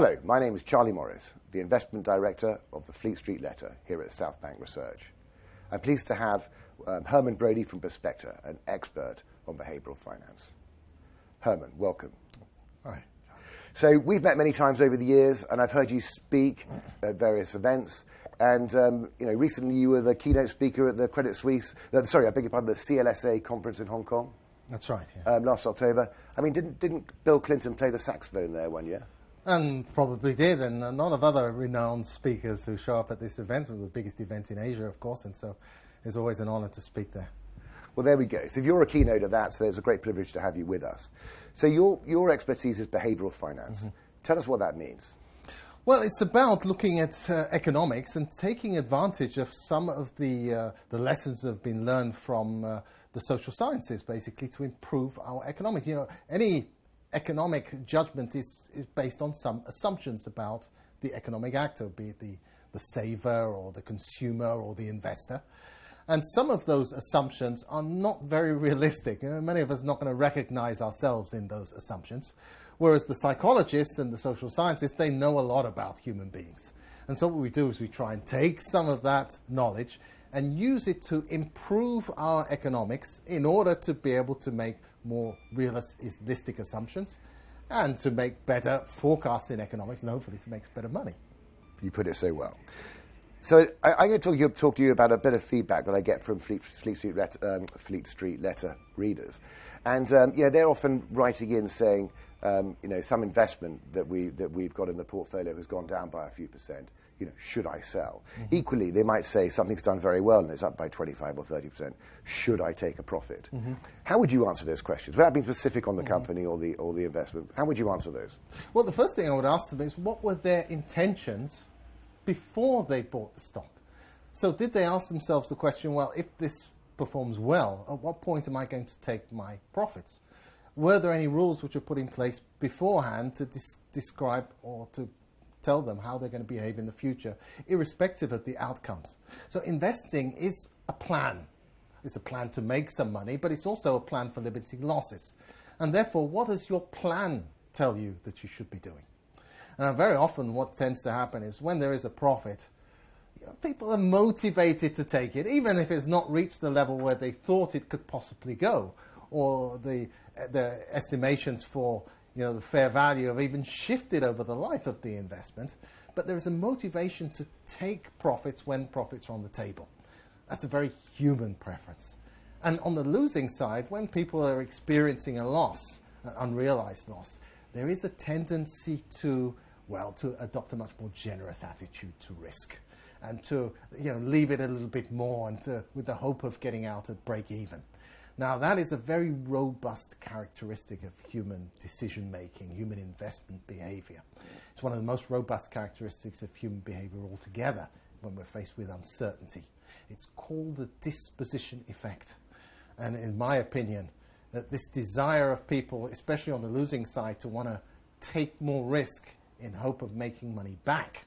Hello, my name is Charlie Morris, the Investment Director of the Fleet Street Letter here at South Bank Research. I'm pleased to have Herman Brodie from Prospector, an expert on behavioural finance. Herman, welcome. Hi. So we've met many times over the years, and I've heard you speak at various events. And recently you were the keynote speaker at the Credit Suisse. The CLSA conference in Hong Kong. That's right. Yeah. Last October. I mean, didn't Bill Clinton play the saxophone there one year? And probably did, and a lot of other renowned speakers who show up at this event, the biggest event in Asia, of course, and so it's always an honor to speak there. Well, there we go. So if you're a keynote of that, so it's a great privilege to have you with us. So your expertise is behavioural finance. Mm-hmm. Tell us what that means. Well, it's about looking at economics and taking advantage of some of the lessons that have been learned from the social sciences, basically, to improve our economics. You know, any economic judgment is based on some assumptions about the economic actor, be it the saver or the consumer or the investor. And some of those assumptions are not very realistic. Many of us are not going to recognize ourselves in those assumptions. Whereas the psychologists and the social scientists, they know a lot about human beings. And so what we do is we try and take some of that knowledge and use it to improve our economics in order to be able to make more realistic assumptions and to make better forecasts in economics and hopefully to make better money. You put it so well. So I'm going to talk to you about a bit of feedback that I get from Fleet Street Letter readers. And they're often writing in saying, some investment that we've got in the portfolio has gone down by a few percent. Should I sell? Mm-hmm. Equally, they might say something's done very well and it's up by 25 or 30%. Should I take a profit? Mm-hmm. How would you answer those questions? Without being specific on the company or the investment, how would you answer those? Well, the first thing I would ask them is, what were their intentions before they bought the stock? So did they ask themselves the question, well, if this performs well, at what point am I going to take my profits? Were there any rules which were put in place beforehand to describe or to tell them how they're going to behave in the future, irrespective of the outcomes? So investing is a plan. It's a plan to make some money, but it's also a plan for limiting losses. And therefore, what does your plan tell you that you should be doing? Very often what tends to happen is when there is a profit, people are motivated to take it, even if it's not reached the level where they thought it could possibly go, or the estimations for the fair value have even shifted over the life of the investment. But there is a motivation to take profits when profits are on the table. That's a very human preference. And on the losing side, when people are experiencing a loss, an unrealized loss, there is a tendency to adopt a much more generous attitude to risk and to leave it a little bit more and with the hope of getting out at break even. Now, that is a very robust characteristic of human decision-making, human investment behavior. It's one of the most robust characteristics of human behavior altogether when we're faced with uncertainty. It's called the disposition effect. And in my opinion, that this desire of people, especially on the losing side, to want to take more risk in hope of making money back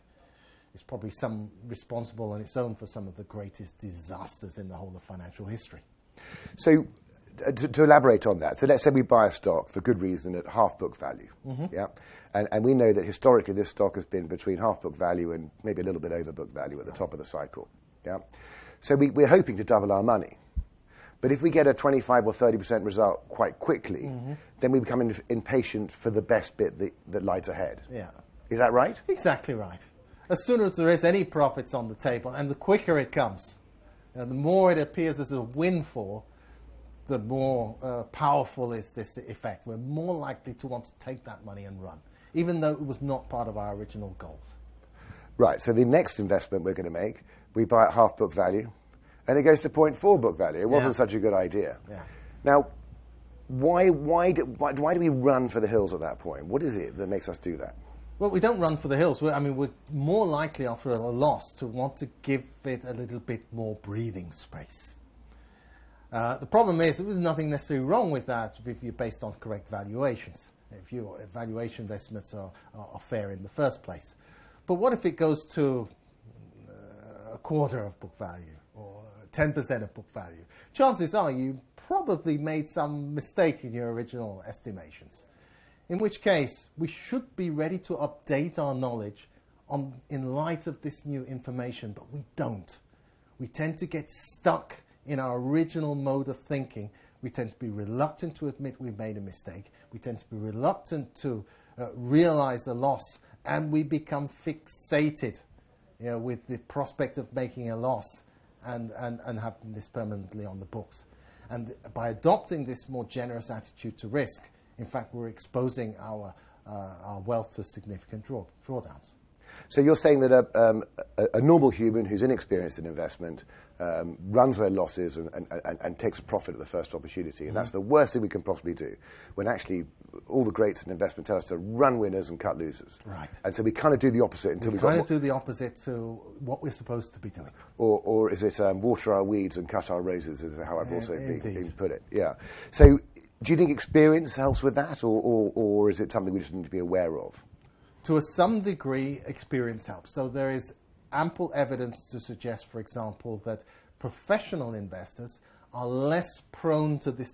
is probably responsible on its own for some of the greatest disasters in the whole of financial history. So, to elaborate on that, so let's say we buy a stock for good reason at half book value, mm-hmm. Yeah, and we know that historically this stock has been between half book value and maybe a little bit over book value at the top of the cycle, yeah. So we're hoping to double our money, but if we get a 25 or 30% result quite quickly, mm-hmm. then we become impatient for the best bit that lies ahead. Yeah, is that right? Exactly right. As soon as there is any profits on the table, and the quicker it comes, the more it appears as a windfall, the more powerful is this effect. We're more likely to want to take that money and run, even though it was not part of our original goals. Right, so the next investment we're going to make, we buy at half book value, and it goes to 0.4 book value. It wasn't such a good idea. Yeah. Now, why do we run for the hills at that point? What is it that makes us do that? Well, we don't run for the hills. We're more likely after a loss to want to give it a little bit more breathing space. The problem is, there was nothing necessarily wrong with that if you're based on correct valuations, if your valuation estimates are fair in the first place. But what if it goes to a quarter of book value or 10% of book value? Chances are you probably made some mistake in your original estimations. In which case, we should be ready to update our knowledge in light of this new information, but we don't. We tend to get stuck in our original mode of thinking. We tend to be reluctant to admit we've made a mistake. We tend to be reluctant to realize a loss, and we become fixated, with the prospect of making a loss and having this permanently on the books. And by adopting this more generous attitude to risk, in fact, we're exposing our wealth to significant drawdowns. So you're saying that a normal human who's inexperienced in investment runs their losses and takes a profit at the first opportunity, and that's the worst thing we can possibly do, when actually all the greats in investment tell us to run winners and cut losers. Right. And so we kind of do the opposite until we kind of do the opposite to what we're supposed to be doing. Or is it water our weeds and cut our roses, is how I've also been put it. Yeah. So do you think experience helps with that, or is it something we just need to be aware of? To some degree, experience helps. So there is ample evidence to suggest, for example, that professional investors are less prone to this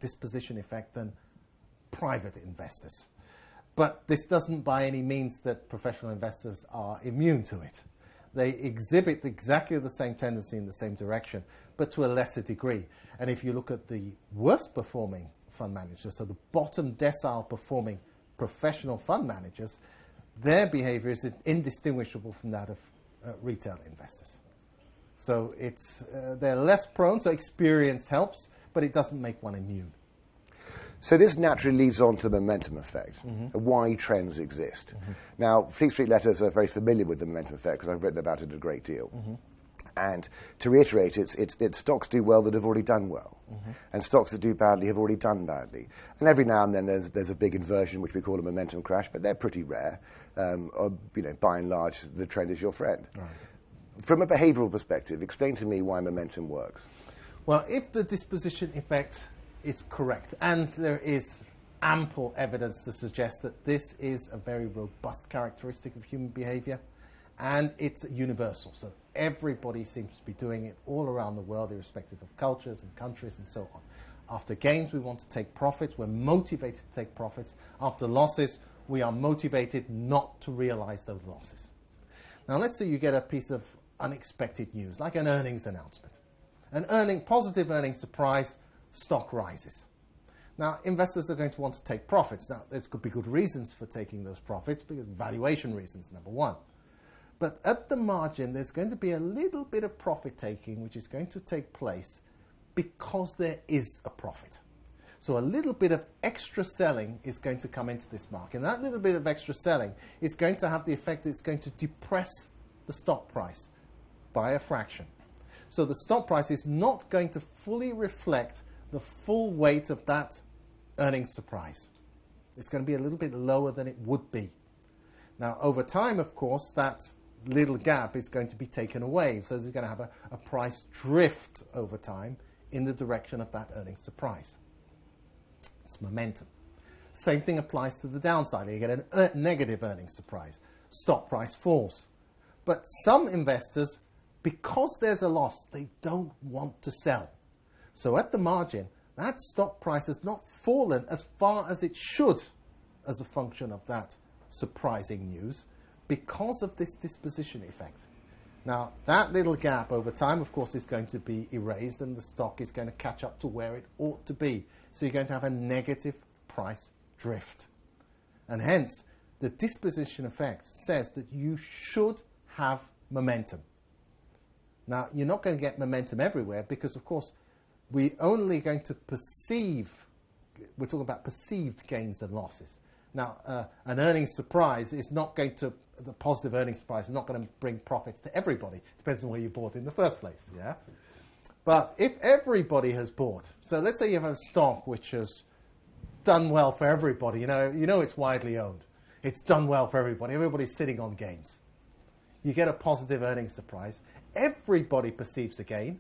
disposition effect than private investors. But this doesn't by any means that professional investors are immune to it. They exhibit exactly the same tendency in the same direction, but to a lesser degree. And if you look at the worst performing fund managers, so the bottom decile performing professional fund managers, their behavior is indistinguishable from that of retail investors. So they're less prone, so experience helps, but it doesn't make one immune. So this naturally leads on to the momentum effect, why trends exist. Now, Fleet Street letters are very familiar with the momentum effect because I've written about it a great deal. And to reiterate, it's stocks do well that have already done well, and stocks that do badly have already done badly. And every now and then there's a big inversion, which we call a momentum crash, but they're pretty rare. By and large, the trend is your friend. Right. From a behavioural perspective, explain to me why momentum works. Well, if the disposition effect is correct, and there is ample evidence to suggest that this is a very robust characteristic of human behaviour, and it's universal. So everybody seems to be doing it all around the world, irrespective of cultures and countries and so on. After gains, we want to take profits. We're motivated to take profits. After losses, we are motivated not to realize those losses. Now, let's say you get a piece of unexpected news, like an earnings announcement. Positive earnings surprise, stock rises. Now, investors are going to want to take profits. Now, there could be good reasons for taking those profits, because valuation reasons, number one. But at the margin, there's going to be a little bit of profit taking, which is going to take place because there is a profit. So a little bit of extra selling is going to come into this market. And that little bit of extra selling is going to have the effect that it's going to depress the stock price by a fraction. So the stock price is not going to fully reflect the full weight of that earnings surprise. It's going to be a little bit lower than it would be. Now, over time, of course, that little gap is going to be taken away. So there's going to have a price drift over time in the direction of that earnings surprise. It's momentum. Same thing applies to the downside. You get a negative earnings surprise. Stock price falls. But some investors, because there's a loss, they don't want to sell. So at the margin, that stock price has not fallen as far as it should as a function of that surprising news because of this disposition effect. Now, that little gap over time, of course, is going to be erased and the stock is going to catch up to where it ought to be. So you're going to have a negative price drift. And hence, the disposition effect says that you should have momentum. Now, you're not going to get momentum everywhere because, of course, we're only going to we're talking about perceived gains and losses. Now, an earnings surprise is not going to, the positive earnings surprise is not going to bring profits to everybody. It depends on where you bought in the first place, yeah? But if everybody has bought, so let's say you have a stock which has done well for everybody, you know it's widely owned. It's done well for everybody. Everybody's sitting on gains. You get a positive earnings surprise. Everybody perceives a gain,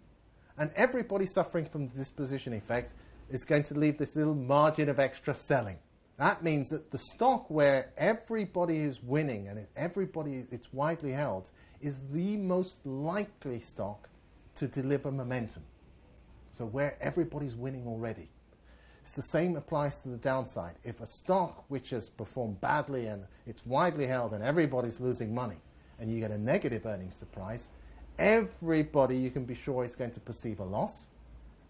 and everybody suffering from the disposition effect is going to leave this little margin of extra selling. That means that the stock where everybody is winning and it's widely held is the most likely stock to deliver momentum. So where everybody's winning already. It's the same applies to the downside. If a stock which has performed badly and it's widely held and everybody's losing money, and you get a negative earnings surprise, everybody, you can be sure, is going to perceive a loss,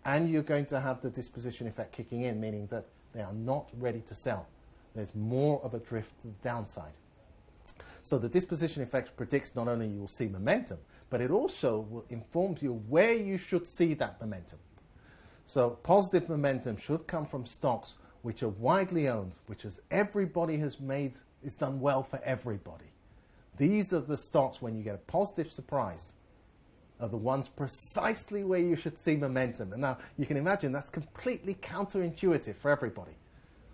and you're going to have the disposition effect kicking in, meaning that they are not ready to sell. There's more of a drift to the downside. So the disposition effect predicts not only you will see momentum, but it also will inform you where you should see that momentum. So positive momentum should come from stocks which are widely owned, which is everybody has made, is done well for everybody. These are the stocks, when you get a positive surprise, are the ones precisely where you should see momentum. And now you can imagine that's completely counterintuitive for everybody.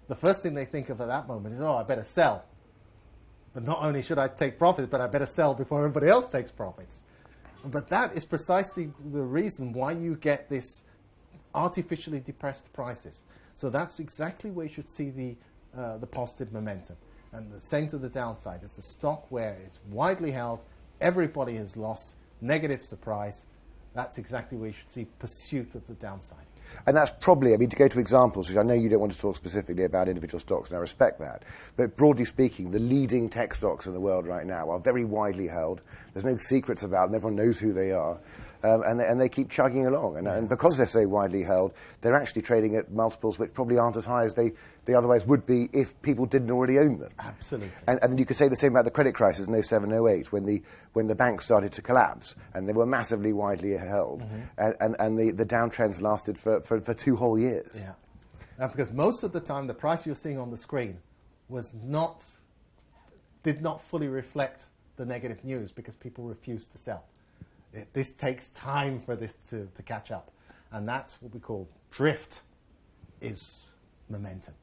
The first thing they think of at that moment is, oh, I better sell. But not only should I take profits, but I better sell before everybody else takes profits. But that is precisely the reason why you get this artificially depressed prices. So that's exactly where you should see the positive momentum. And the same to the downside. It's the stock where it's widely held, everybody has lost, negative surprise. That's exactly where you should see pursuit of the downside. And that's probably, I mean, to go to examples, which I know you don't want to talk specifically about individual stocks, and I respect that, but broadly speaking, the leading tech stocks in the world right now are very widely held. There's no secrets about them. Everyone knows who they are. And they keep chugging along. And because they're so widely held, they're actually trading at multiples which probably aren't as high as they otherwise would be if people didn't already own them. Absolutely. And then you could say the same about the credit crisis in 07, 08, when the banks started to collapse, and they were massively widely held, and the downtrends lasted for 2 whole years. Yeah. And because most of the time, the price you're seeing on the screen did not fully reflect the negative news because people refused to sell. This takes time for this to catch up. And that's what we call drift, is momentum.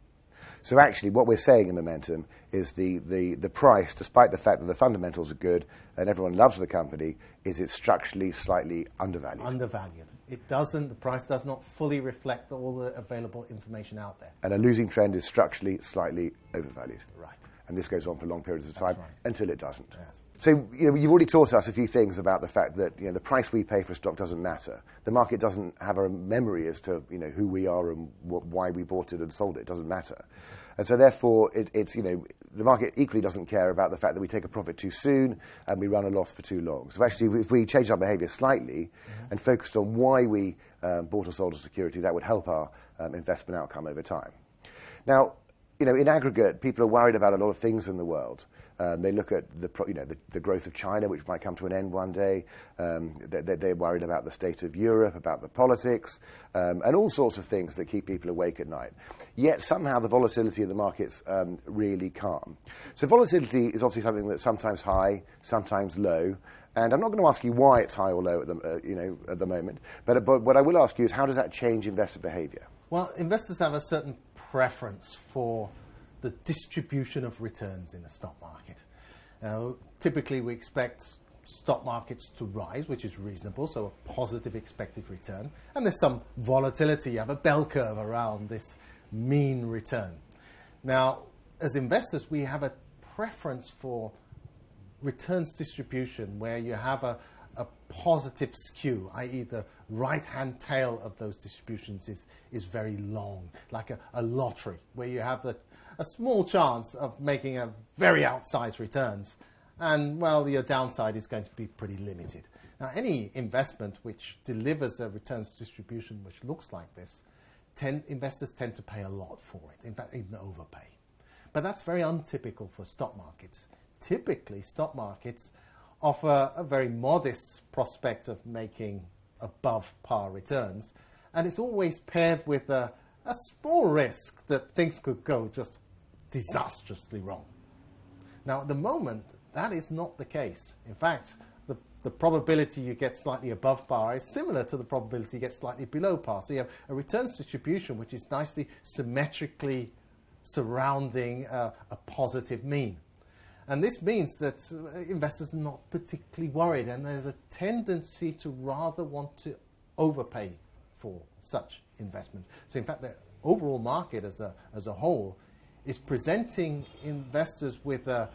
So actually what we're saying in momentum is the price, despite the fact that the fundamentals are good and everyone loves the company, is it's structurally slightly undervalued. Undervalued. The price does not fully reflect all the available information out there. And a losing trend is structurally slightly overvalued. Right. And this goes on for long periods of time until it doesn't. Yes. So you've already taught us a few things about the fact that the price we pay for a stock doesn't matter. The market doesn't have a memory as to who we are and why we bought it and sold it. It doesn't matter. And so therefore, it's the market equally doesn't care about the fact that we take a profit too soon and we run a loss for too long. So actually, if we change our behaviour slightly and focused on why we bought or sold a security, that would help our investment outcome over time. Now, in aggregate, people are worried about a lot of things in the world. They look at the growth of China, which might come to an end one day. They're worried about the state of Europe, about the politics, and all sorts of things that keep people awake at night. Yet somehow the volatility of the markets really calm. So volatility is obviously something that's sometimes high, sometimes low. And I'm not going to ask you why it's high or low at the moment. But what I will ask you is, how does that change investor behaviour? Well, investors have a certain preference for the distribution of returns in the stock market. Typically, we expect stock markets to rise, which is reasonable, so a positive expected return. And there's some volatility. You have a bell curve around this mean return. Now, as investors, we have a preference for returns distribution where you have a positive skew, i.e. the right-hand tail of those distributions is very long, like a lottery, where you have a small chance of making a very outsized returns, and, well, your downside is going to be pretty limited. Now, any investment which delivers a returns distribution which looks like this, investors tend to pay a lot for it, in fact, even overpay. But that's very untypical for stock markets. Typically, stock markets offer a very modest prospect of making above par returns, and it's always paired with a small risk that things could go just disastrously wrong. Now, at the moment, that is not the case. In fact, the probability you get slightly above par is similar to the probability you get slightly below par. So you have a returns distribution which is nicely symmetrically surrounding a positive mean. And this means that investors are not particularly worried, and there's a tendency to rather want to overpay for such investments. So in fact, the overall market as a whole is presenting investors with a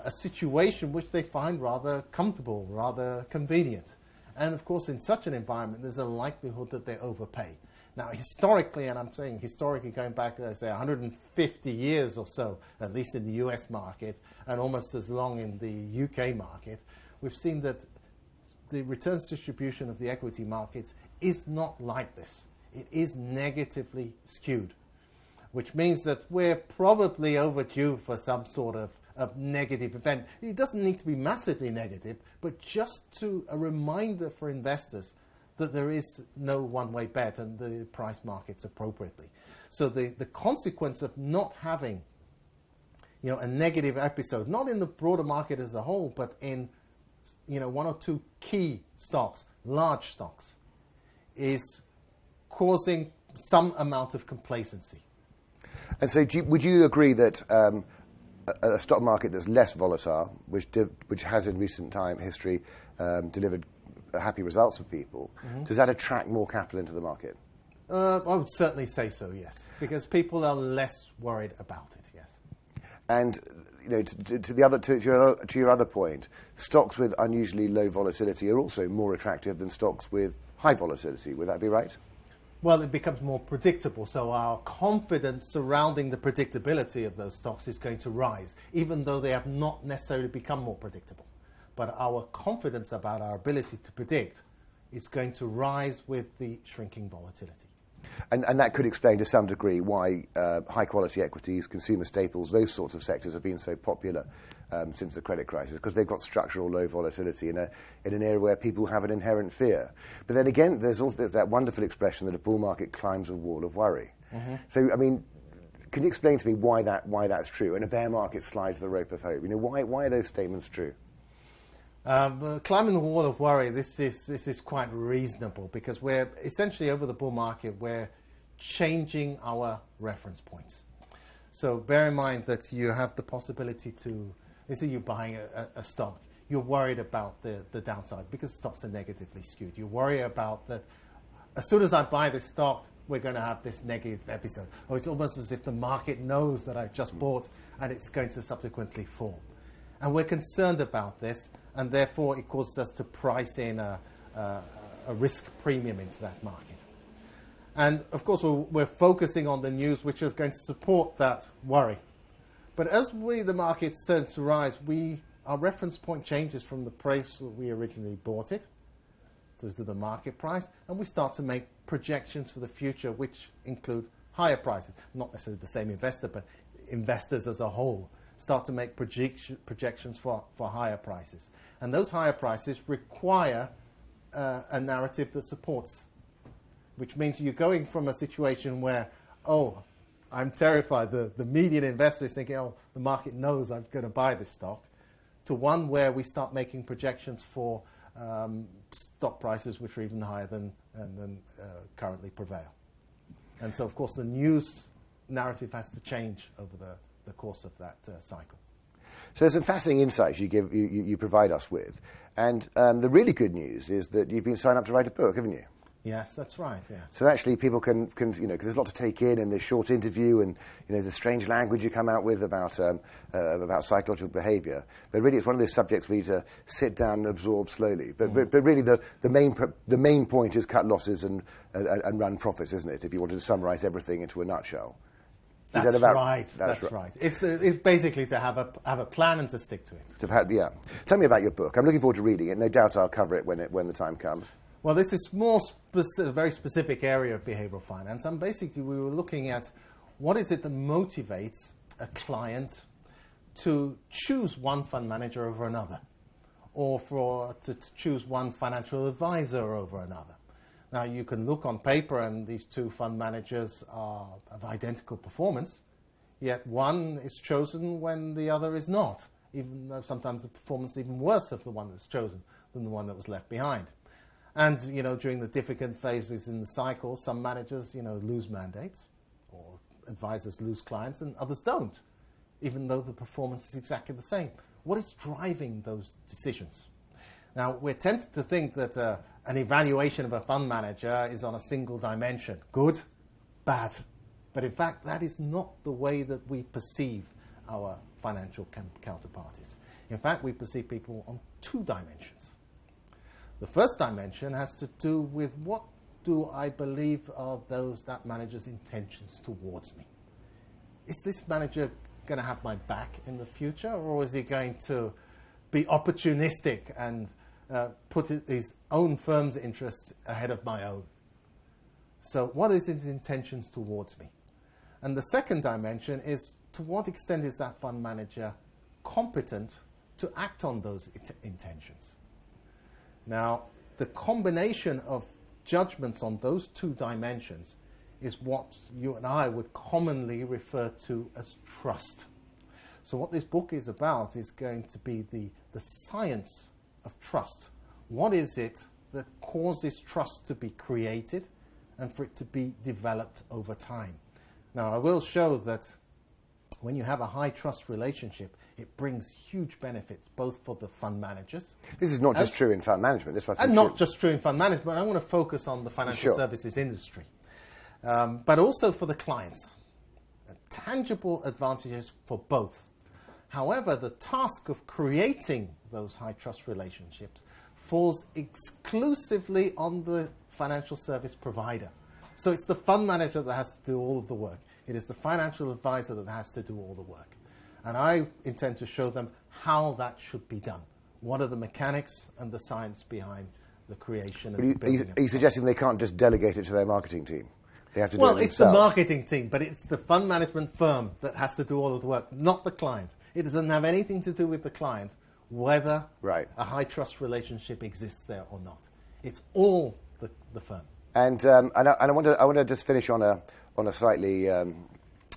situation which they find rather comfortable, rather convenient. And of course, in such an environment, there's a likelihood that they overpay. Now, historically, and I'm saying historically going back, let's say, 150 years or so, at least in the US market, and almost as long in the UK market, we've seen that the returns distribution of the equity markets is not like this. It is negatively skewed, which means that we're probably overdue for some sort of negative event. It doesn't need to be massively negative, but just a reminder for investors that there is no one-way bet and the price markets appropriately. So the consequence of not having a negative episode, not in the broader market as a whole, but in one or two key stocks, large stocks, is causing some amount of complacency. And so would you agree that a stock market that's less volatile, which has in recent history delivered happy results for people, does that attract more capital into the market? I would certainly say so, yes, because people are less worried about it, yes. And to your other point, stocks with unusually low volatility are also more attractive than stocks with high volatility. Would that be right? Well, it becomes more predictable, so our confidence surrounding the predictability of those stocks is going to rise, even though they have not necessarily become more predictable. But our confidence about our ability to predict is going to rise with the shrinking volatility. And that could explain to some degree why high-quality equities, consumer staples, those sorts of sectors have been so popular since the credit crisis, because they've got structural low volatility in an area where people have an inherent fear. But then again, there's also that wonderful expression that a bull market climbs a wall of worry. So, I mean, can you explain to me why that's true? And a bear market slides the rope of hope. Why are those statements true? Climbing the wall of worry, this is quite reasonable, because we're essentially over the bull market, we're changing our reference points. So bear in mind that you have the possibility to, let's say you're buying a stock, you're worried about the downside because stocks are negatively skewed. You worry about that as soon as I buy this stock, we're going to have this negative episode. Or it's almost as if the market knows that I've just bought and it's going to subsequently fall. And we're concerned about this, and therefore it causes us to price in a risk premium into that market. And of course, we're focusing on the news which is going to support that worry. But as the market starts to rise, our reference point changes from the price that we originally bought it to the market price, and we start to make projections for the future which include higher prices. Not necessarily the same investor, but investors as a whole start to make projections for higher prices. And those higher prices require a narrative that supports, which means you're going from a situation where, I'm terrified, the median investor is thinking, the market knows I'm going to buy this stock, to one where we start making projections for stock prices which are even higher than currently prevail. And so, of course, the news narrative has to change over the course of that cycle. So there's some fascinating insights you provide us with. And the really good news is that you've been signed up to write a book, haven't you? Yes, that's right, yeah. So actually people can because there's a lot to take in this short interview and, the strange language you come out with about psychological behavior. But really it's one of those subjects we need to sit down and absorb slowly. But really the main point is cut losses and run profits, isn't it, if you wanted to summarize everything into a nutshell? That's right. That's right. It's basically to have a plan and to stick to it. Yeah. Tell me about your book. I'm looking forward to reading it. No doubt I'll cover it when the time comes. Well, this is a very specific area of behavioral finance. And basically, we were looking at what is it that motivates a client to choose one fund manager over another, or to choose one financial advisor over another. Now, you can look on paper and these two fund managers are of identical performance, yet one is chosen when the other is not, even though sometimes the performance is even worse of the one that's chosen than the one that was left behind. And, during the difficult phases in the cycle, some managers, lose mandates, or advisors lose clients, and others don't, even though the performance is exactly the same. What is driving those decisions? Now, we're tempted to think that an evaluation of a fund manager is on a single dimension, good, bad. But in fact, that is not the way that we perceive our financial counterparties. In fact, we perceive people on two dimensions. The first dimension has to do with what do I believe are that manager's intentions towards me? Is this manager going to have my back in the future, or is he going to be opportunistic and put his own firm's interests ahead of my own? So what is his intentions towards me? And the second dimension is, to what extent is that fund manager competent to act on those intentions? Now, the combination of judgments on those two dimensions is what you and I would commonly refer to as trust. So what this book is about is going to be the science of trust. What is it that causes trust to be created and for it to be developed over time? Now, I will show that when you have a high trust relationship, it brings huge benefits, both for the fund managers. This is not just true in fund management. And not just true in fund management. I want to focus on the financial services industry. But also for the clients. Tangible advantages for both. However, the task of creating those high trust relationships falls exclusively on the financial service provider. So it's the fund manager that has to do all of the work. It is the financial advisor that has to do all the work. And I intend to show them how that should be done. What are the mechanics and the science behind the creation and the building? Are you suggesting they can't just delegate it to their marketing team? They have to do it themselves? Well, it's the marketing team, but it's the fund management firm that has to do all of the work, not the client. It doesn't have anything to do with the client, whether a high trust relationship exists there or not. It's all the firm. And I want to just finish on a slightly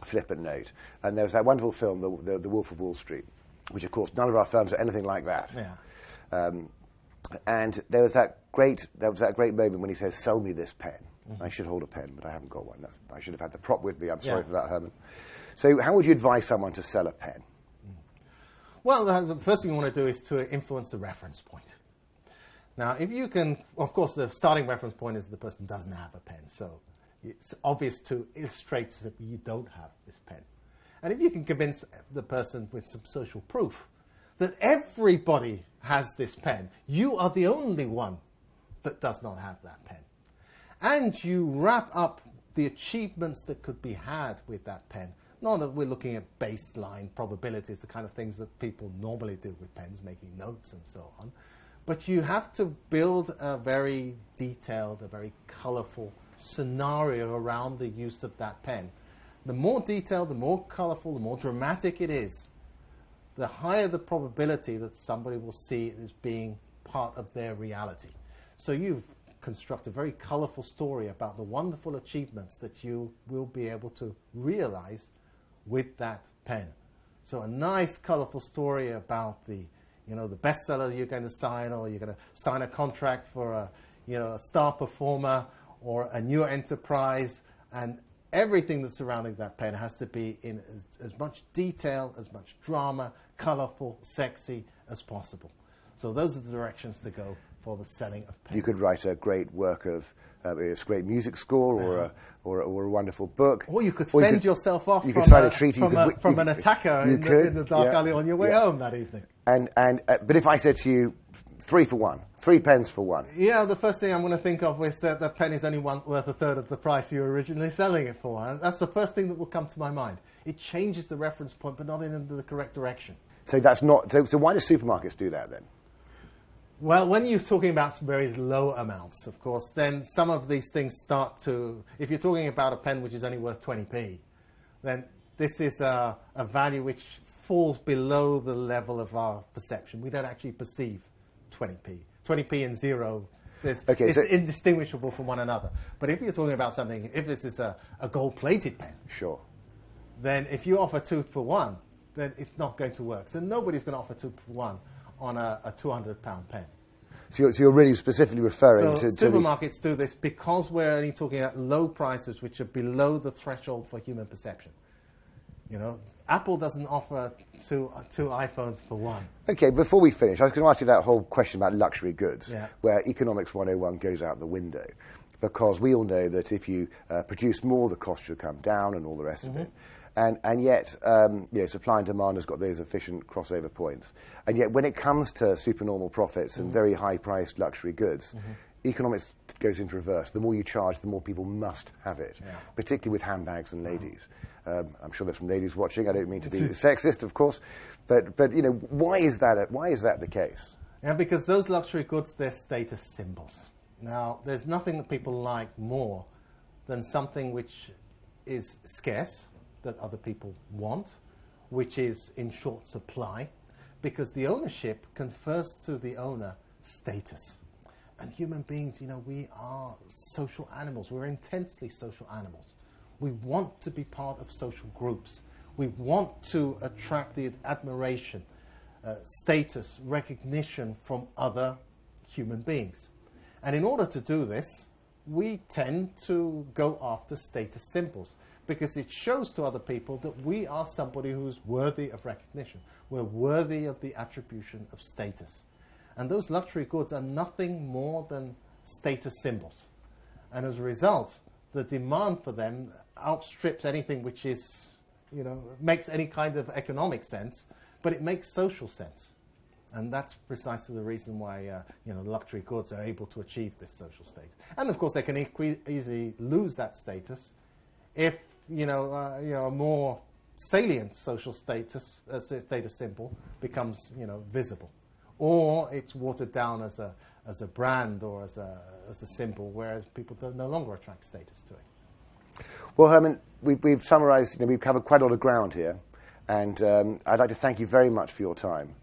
flippant note. And there was that wonderful film, The Wolf of Wall Street, which of course none of our firms are anything like that. Yeah. And there was that great moment when he says, "Sell me this pen." Mm-hmm. I should hold a pen, but I haven't got one. I should have had the prop with me. I'm sorry for that, Herman. So how would you advise someone to sell a pen? Well, the first thing you want to do is to influence the reference point. Now, if you can, of course, the starting reference point is the person doesn't have a pen. So it's obvious to illustrate that you don't have this pen. And if you can convince the person with some social proof that everybody has this pen, you are the only one that does not have that pen. And you wrap up the achievements that could be had with that pen. Not that we're looking at baseline probabilities, the kind of things that people normally do with pens, making notes and so on. But you have to build a very detailed, a very colorful scenario around the use of that pen. The more detailed, the more colorful, the more dramatic it is, the higher the probability that somebody will see it as being part of their reality. So you've construct a very colorful story about the wonderful achievements that you will be able to realize with that pen. So a nice colorful story about the bestseller you're going to sign, or you're going to sign a contract for a star performer or a new enterprise, and everything that's surrounding that pen has to be in as much detail, as much drama, colorful, sexy as possible. So those are the directions to go for the selling of pens. You could write a great work of a great music score, or a wonderful book. Or you could fend yourself off from an attacker in the dark alley on your way home that evening. But if I said to you, 3 for 1, 3 pens for 1. Yeah, the first thing I'm going to think of is that the pen is only worth a third of the price you were originally selling it for. And that's the first thing that will come to my mind. It changes the reference point, but not in the correct direction. So that's not. So why do supermarkets do that then? Well, when you're talking about very low amounts, of course, then some of these things start to... If you're talking about a pen which is only worth 20p, then this is a value which falls below the level of our perception. We don't actually perceive 20p. 20p and 0, it's indistinguishable from one another. But if you're talking about something, if this is a gold-plated pen, sure, then if you offer 2 for 1, then it's not going to work. So nobody's going to offer 2 for 1 on a £200 pen. So you're really specifically referring to supermarkets do this because we're only talking about low prices which are below the threshold for human perception. Apple doesn't offer two iPhones for 1. Okay, before we finish, I was going to ask you that whole question about luxury goods, where Economics 101 goes out the window, because we all know that if you produce more, the cost should come down and all the rest of it. And yet, supply and demand has got those efficient crossover points. And yet, when it comes to supernormal profits and very high-priced luxury goods, economics goes into reverse. The more you charge, the more people must have it, particularly with handbags and ladies. I'm sure there's some ladies watching. I don't mean to be sexist, of course, but why is that the case? Yeah, because those luxury goods, they're status symbols. Now, there's nothing that people like more than something which is scarce, that other people want, which is in short supply, because the ownership confers to the owner status. And human beings, we are social animals. We're intensely social animals. We want to be part of social groups. We want to attract the admiration, status, recognition from other human beings. And in order to do this, we tend to go after status symbols, because it shows to other people that we are somebody who's worthy of recognition. We're worthy of the attribution of status. And those luxury goods are nothing more than status symbols. And as a result, the demand for them outstrips anything which is, makes any kind of economic sense, but it makes social sense. And that's precisely the reason why, the luxury goods are able to achieve this social status. And of course, they can easily lose that status if, a more salient social status symbol becomes, visible, or it's watered down as a brand or as a symbol, whereas people no longer attract status to it. Well, Herman, we've summarised. We've covered quite a lot of ground here, and I'd like to thank you very much for your time,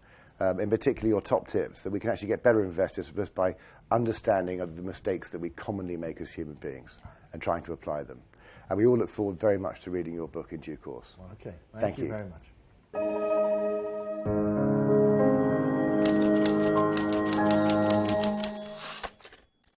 in particular your top tips that we can actually get better investors just by understanding of the mistakes that we commonly make as human beings and trying to apply them. And we all look forward very much to reading your book in due course. Okay, thank you very much.